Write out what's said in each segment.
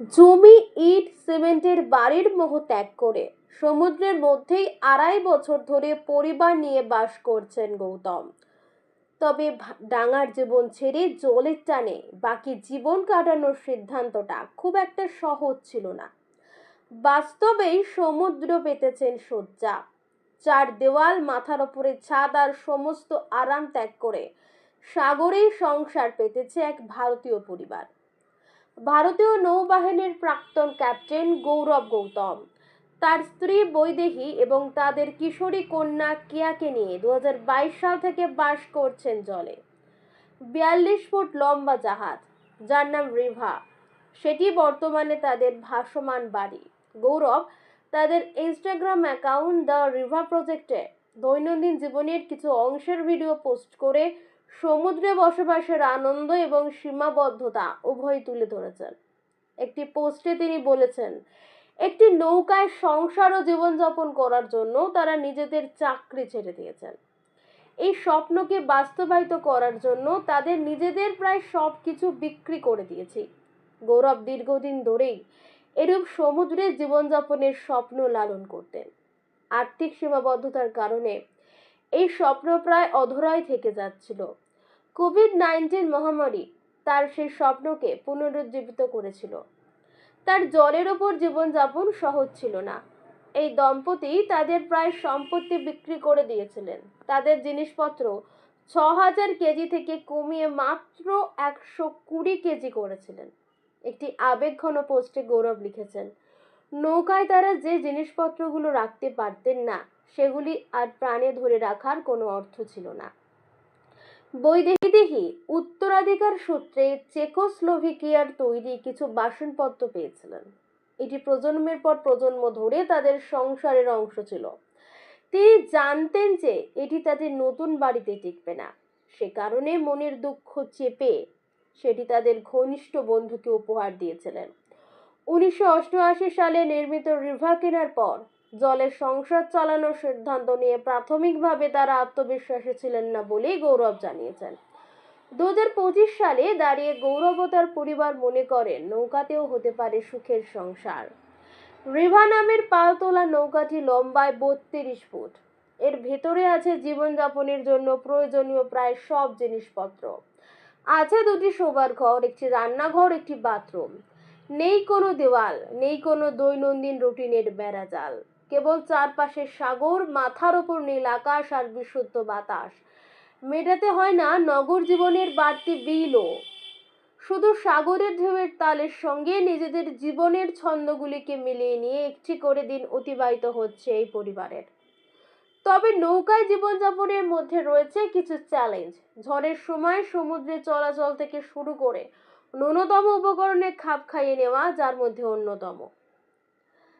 জমি, ইট, সিমেন্টের বাড়ির মোহ ত্যাগ করে সমুদ্রের মধ্যেই 2.5 বছর ধরে পরিবার নিয়ে বাস করছেন গৌতম। তবে ডাঙার জীবন ছেড়ে জলের টানে বাকি জীবন কাটানোর সিদ্ধান্তটা খুব একটা সহজ ছিল না। বাস্তবেই সমুদ্র পেতেছেন শয্যা, চার দেওয়াল, মাথার ওপরে ছাদ আর সমস্ত আরাম ত্যাগ করে সাগরেই সংসার পেতেছে এক ভারতীয় পরিবার। ভারতীয় নৌবাহিনীর প্রাক্তন ক্যাপ্টেন গৌরব গৌতম, তার স্ত্রী বৈদেহী এবং তাদের কিশোরী কন্যা কিয়াকে নিয়ে 2022 সাল থেকে বাস করছেন জলে। 42 ফুট লম্বা জাহাজ, যার নাম রিভা, সেটি বর্তমানে তাদের ভাসমান বাড়ি। গৌরব তাদের ইনস্টাগ্রাম অ্যাকাউন্ট দ্য রিভা প্রজেক্টে দৈনন্দিন জীবনের কিছু অংশের ভিডিও পোস্ট করে সমুদ্রে বসবাসের আনন্দ এবং সীমাবদ্ধতা উভয় তুলে ধরেছেন। একটি পোস্টে তিনি বলেছেন, একটি নৌকায় সংসার ও জীবনযাপন করার জন্য তারা নিজেদের চাকরি ছেড়ে দিয়েছেন। এই স্বপ্নকে বাস্তবায়িত করার জন্য তাদের নিজেদের প্রায় সবকিছু বিক্রি করে দিয়েছি। গৌরব দীর্ঘদিন ধরেই এরূপ সমুদ্রে জীবনযাপনের স্বপ্ন লালন করতেন। আর্থিক সীমাবদ্ধতার কারণে এই স্বপ্ন প্রায় অধরাই থেকে যাচ্ছিল। কোভিড-19 মহামারী তার সেই স্বপ্নকে পুনরুজ্জীবিত করেছিল। তার জলের ওপর জীবনযাপন সহজ ছিল না। এই দম্পতি তাদের প্রায় সম্পত্তি বিক্রি করে দিয়েছিলেন। তাদের জিনিসপত্র 6000 কেজি থেকে কমিয়ে মাত্র 120 কেজি করেছিলেন। একটি আবেগঘন পোস্টে গৌরব লিখেছেন, নৌকায় তারা যে জিনিসপত্রগুলো রাখতে পারতেন না, সেগুলি আর প্রাণে ধরে রাখার কোনো অর্থ ছিল না। বৈদেহী উত্তরাধিকার সূত্রে চেকোস্লোভাকিয়ার তৈরি কিছু বাসনপত্র পেয়েছিলেন। এটি প্রজন্মের পর প্রজন্ম ধরে তাদের সংসারের অংশ ছিল। তিনি জানতেন যে এটি তাদের নতুন বাড়িতে টিকবে না। সে কারণে মনের দুঃখ চেপে সেটি তাদের ঘনিষ্ঠ বন্ধুকে উপহার দিয়েছিলেন। 1988 সালে নির্মিত রিভা কেনার পর জলের সংসার চালানোর সিদ্ধান্ত নিয়ে প্রাথমিকভাবে তারা আত্মবিশ্বাসী ছিলেন না বলেই গৌরব জানিয়েছেন। 2025 সালে দাঁড়িয়ে গৌরব ও তার পরিবার মনে করেন নৌকাতেও হতে পারে সুখের সংসার। রিভা নামের পাল তোলা নৌকাটি লম্বায় 32 ফুট। এর ভেতরে আছে জীবনযাপনের জন্য প্রয়োজনীয় প্রায় সব জিনিসপত্র। আছে 2টি শোবার ঘর, একটি রান্নাঘর, একটি বাথরুম। নেই কোনো দেওয়াল, নেই কোনো দৈনন্দিন রুটিনের বেড়াজাল। কেবল চারপাশে সাগর, মাথার ওপর নীল আকাশ আর বিশুদ্ধ বাতাস। মেটাতে হয় না নগর জীবনের বাড়তি বিলও। শুধু সাগরের ঢেউয়ের তালের সঙ্গে নিজেদের জীবনের ছন্দগুলিকে মিলিয়ে নিয়ে একটি করে দিন অতিবাহিত হচ্ছে এই পরিবারের। তবে নৌকায় জীবনযাপনের মধ্যে রয়েছে কিছু চ্যালেঞ্জ। ঝড়ের সময় সমুদ্রে চলাচল থেকে শুরু করে ন্যূনতম উপকরণে খাপ খাইয়ে নেওয়া, যার মধ্যে অন্যতম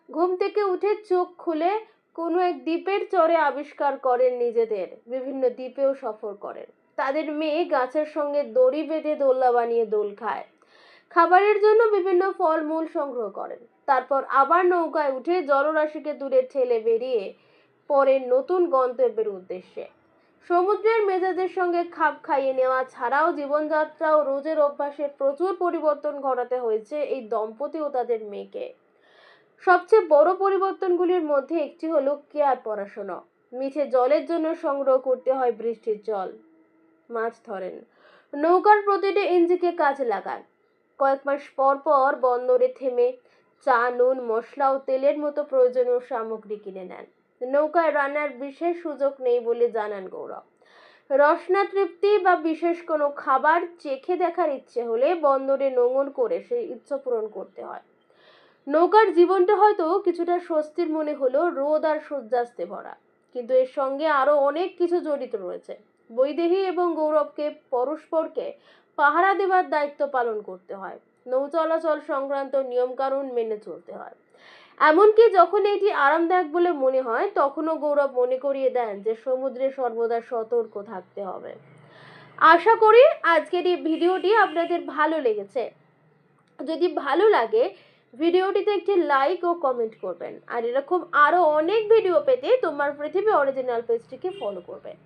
ঘুম থেকে উঠে চোখ খুলে কোনো এক দ্বীপের চরে আবিষ্কার করেন নিজেদের। বিভিন্ন দ্বীপেও সফর করেন। তাদের মেয়ে গাছের সঙ্গে দড়ি বেঁধে দোলনা বানিয়ে দোল খায়। খাবারের জন্য বিভিন্ন ফলমূল সংগ্রহ করেন। তারপর আবার নৌকায় উঠে জলরাশিকে দূরে ঠেলে বেরিয়ে পরের নতুন গন্তব্যের উদ্দেশ্যে। সমুদ্রের মেজাজের সঙ্গে খাপ খাইয়ে নেওয়া ছাড়াও জীবনযাত্রা ও রোজের অভ্যাসে প্রচুর পরিবর্তন ঘটাতে হয়েছে এই দম্পতি ও তাদের মেয়েকে। সবচেয়ে বড় পরিবর্তনগুলির মধ্যে একটি হলো কেয়ার পড়াশোনা। মিঠে জলের জন্য সংগ্রহ করতে হয় বৃষ্টির জল। মাছ ধরেন, নৌকার প্রতিটি ইঞ্জিনকে কাজে লাগান। কয়েক মাস পর পর বন্দরে থেমে চা, নুন, মশলা ও তেলের মতো প্রয়োজনীয় সামগ্রী কিনে নেন। নৌকায় রান্নার বিশেষ সুযোগ নেই বলে জানান গৌরব। রসনা তৃপ্তি বা বিশেষ কোনো খাবার চেখে দেখার ইচ্ছে হলে বন্দরে নোঙর করে সেই ইচ্ছা পূরণ করতে হয়। নৌকার জীবনটা হয়তো কিছুটা স্বস্তির মনে হলো, রোদ আর সূর্যাস্তে ভরা, কিন্তু এর সঙ্গে আরো অনেক কিছু জড়িত রয়েছে। বৈদেহী এবং গৌরবকে পরস্পরকে পাহারা দেওয়ার দায়িত্ব পালন করতে হয়। নৌ চলাচল সংক্রান্ত নিয়মকানুন মেনে চলতে হয়। এমনকি যখন এটি আরামদায়ক বলে মনে হয়, তখনও গৌরব মনে করিয়ে দেন যে সমুদ্রে সর্বদা সতর্ক থাকতে হবে। আশা করি আজকের এই ভিডিওটি আপনাদের ভালো লেগেছে। যদি ভালো লাগে ভিডিওটিতে একটি লাইক ও কমেন্ট করবেন, আর এরকম আরো অনেক ভিডিও পেতে তোমার পৃথিবী অরিজিনাল পেজটিকে ফলো করবেন।